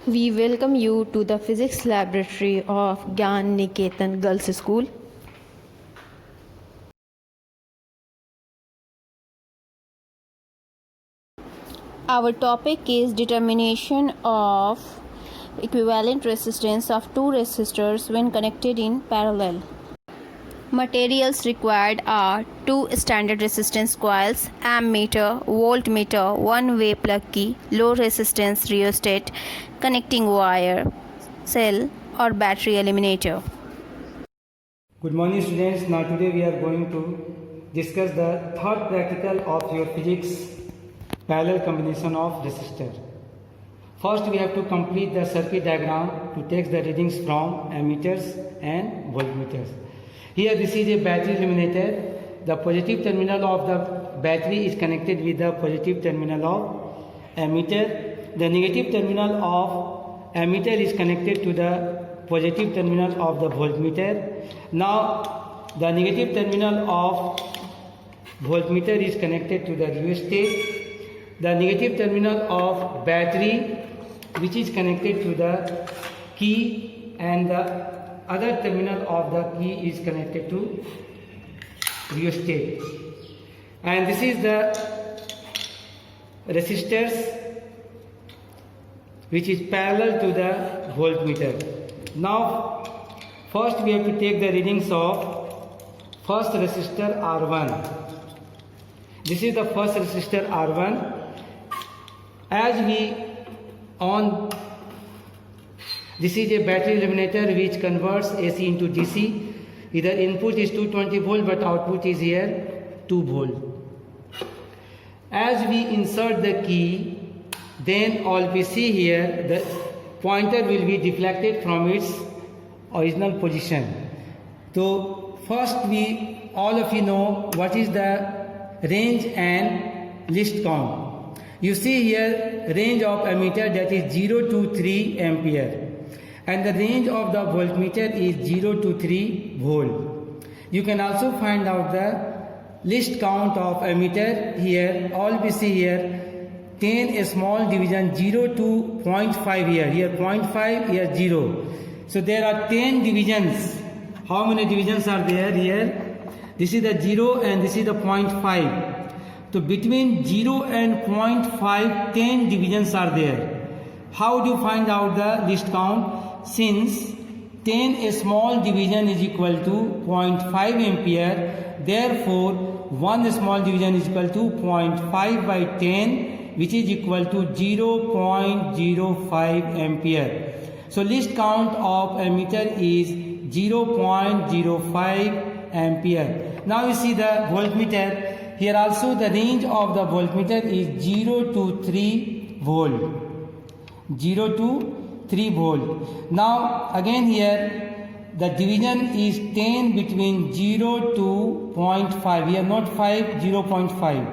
We welcome you to the physics laboratory of Gyan Niketan Girls School. Our topic is determination of equivalent resistance of two resistors when connected in parallel. Materials required are two standard resistance coils, ammeter, voltmeter, one-way plug key, low resistance rheostat, connecting wire, cell or battery eliminator. Good morning students. Now today we are going to discuss the third practical of your physics parallel combination of resistor. First we have to complete the circuit diagram to take the readings from ammeters and voltmeters. Here this is a battery eliminator. The positive terminal of the battery is connected with the positive terminal of ammeter. The negative terminal of ammeter is connected to the positive terminal of the voltmeter. Now the negative terminal of voltmeter is connected to the rheostat. The negative terminal of battery, which is connected to the key, and the other terminal of the key is connected to rheostat. And this is the resistors which is parallel to the voltmeter. Now first we have to take the readings of first resistor R1. This is the first resistor R1. As we on, this is a battery eliminator which converts AC into DC. Either input is 220 volt but output is here 2 volt. As we insert the key, then all we see here, the pointer will be deflected from its original position. So first all of you know what is the range and least count. You see here range of ammeter, that is 0 to 3 ampere, and the range of the voltmeter is 0 to 3 volt. You can also find out the least count of ammeter. Here all we see here 10 a small division, 0 to 0.5 here 0.5, here 0. So there are 10 divisions. How many divisions are there here? This is the 0 and this is the 0.5. So between 0 and 0.5, 10 divisions are there. How do you find out the least count? Since 10 a small division is equal to 0.5 ampere, therefore 1 small division is equal to 0.5 by 10, which is equal to 0.05 ampere. So least count of ammeter is 0.05 ampere. Now you see the voltmeter. Here also the range of the voltmeter is 0 to 3 volt. 0 to 3 volt. Now again here the division is 10 between 0 to 0.5. Here not 5, 0.5.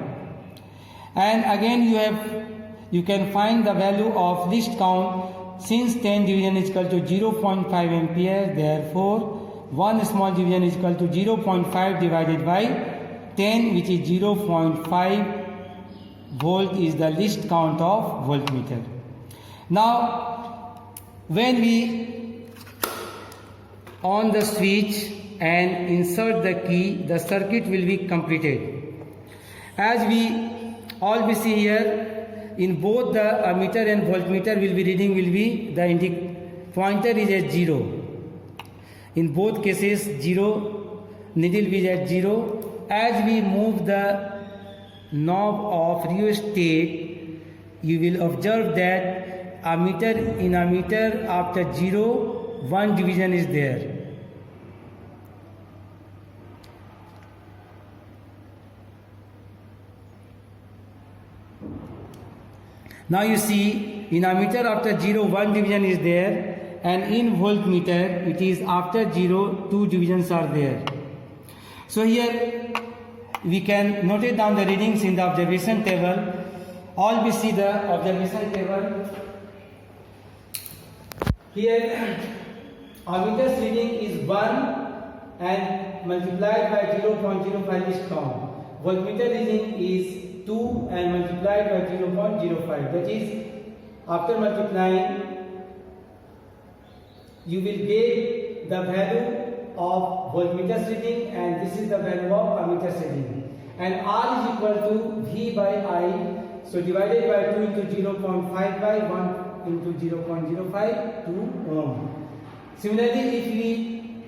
And again you can find the value of least count. Since 10 division is equal to 0.5 ampere, therefore 1 small division is equal to 0.5 divided by 10, which is 0.5 volt is the least count of voltmeter. Now when we on the switch and insert the key, the circuit will be completed. As we see here, in both the ammeter and voltmeter the pointer is at 0. In both cases 0, needle is at 0. As we move the knob of rheostat, you will observe that in ammeter after 0, 1 division is there. Now you see in ammeter after 0, 1 division is there, and in voltmeter it is after 0, 2 divisions are there. So here we can note it down the readings in the observation table. All we see the observation table. Here ammeter's reading is 1 and multiplied by 0.05 least count. Voltmeter reading is 2 and multiplied by 0.05. That is, after multiplying you will get the value of voltmeters reading, and this is the value of ammeters reading, and R is equal to V by I, so divided by 2 into 0.5 by 1 into 0.05, 2 ohm. Similarly, if we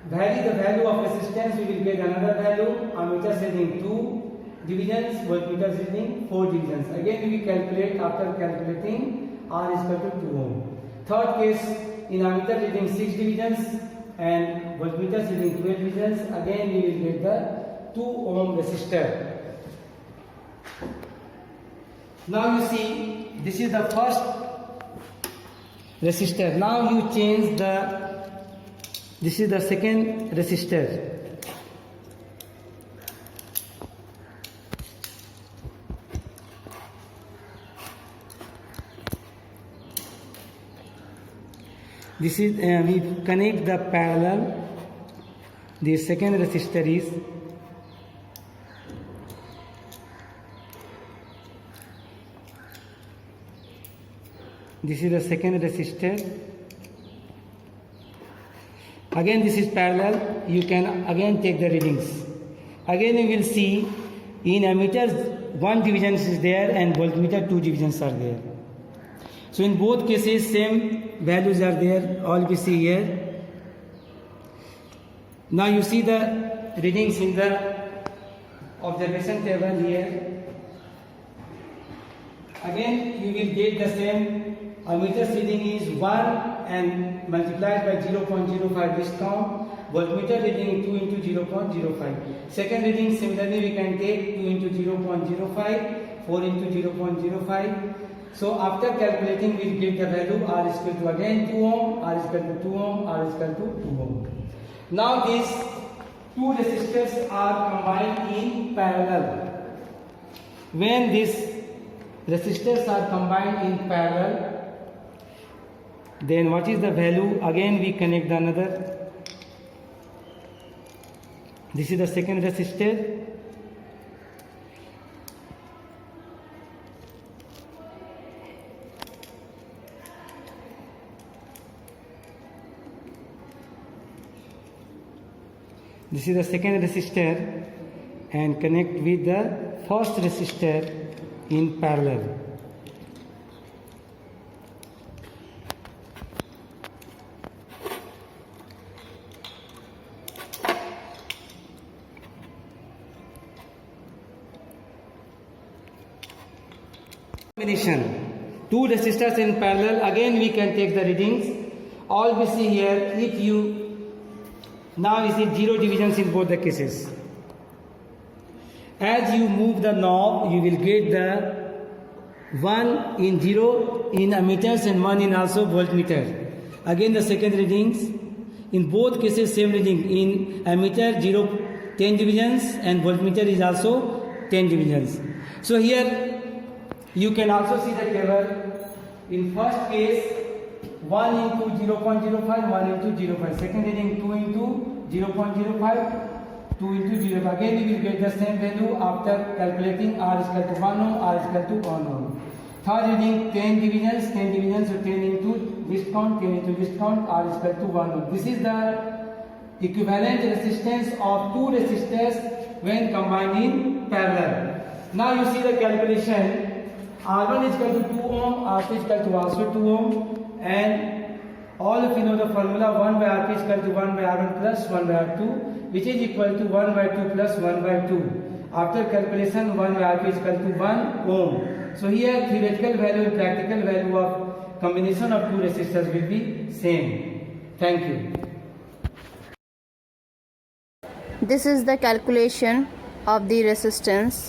vary the value of resistance, we will get another value. Ammeters reading 2 divisions, voltmeters reading 4 divisions. Again we will calculate. After calculating, R is equal to 2 ohm. Third case, in ammeter reading 6 divisions and voltmeters reading 12 divisions, again we will get the 2 ohm resistor. Now you see, this is the first resistor. Now you change the, this is the second resistor. This is, we connect the parallel. The second resistor is this is the second resistor. Again this is parallel. You can again take the readings. Again you will see in ammeters 1 division is there and voltmeter 2 divisions are there. So in both cases same values are there, all we see here. Now you see the readings in the observation table here. Again you will get the same. Ammeter's reading is 1 and multiplied by 0.05 discount. Voltmeter reading 2 into 0.05. Second reading similarly we can take 2 into 0.05, 4 into 0.05. So after calculating we will get the value. R is equal to again 2 ohm, R is equal to 2 ohm, R is equal to 2 ohm. Now these two resistors are combined in parallel. When these resistors are combined in parallel, then what is the value? Again we connect the another. This is the second resistor. This is the second resistor and connect with the first resistor in parallel. Combination, two resistors in parallel. Again we can take the readings. All we see here, if you now you see 0 divisions in both the cases. As you move the knob, you will get the 1 in 0 in ammeters and 1 in also voltmeter. Again the second readings. In both cases same reading. In ammeter 10 divisions and voltmeter is also 10 divisions. So here you can also see the table. In first case 1 into 0.05, 1 into 0.5. Second reading 2 into 0.05, 2 into 0. Again you will get the same value after calculating. R is equal to 1 ohm, R is equal to 1 ohm. Third reading 10 divisions, so 10 into discount, 10 into discount, R is equal to 1 ohm. This is the equivalent resistance of two resistors when combined in parallel. Now you see the calculation. R1 is equal to 2 ohm, R2 is equal to also 2 ohm, and all of you know the formula 1 by R2 is equal to 1 by R1 plus 1 by R2, which is equal to 1 by 2 plus 1 by 2. After calculation 1 by R2 is equal to 1 ohm. So here theoretical value and practical value of combination of two resistors will be same. Thank you. This is the calculation of the resistance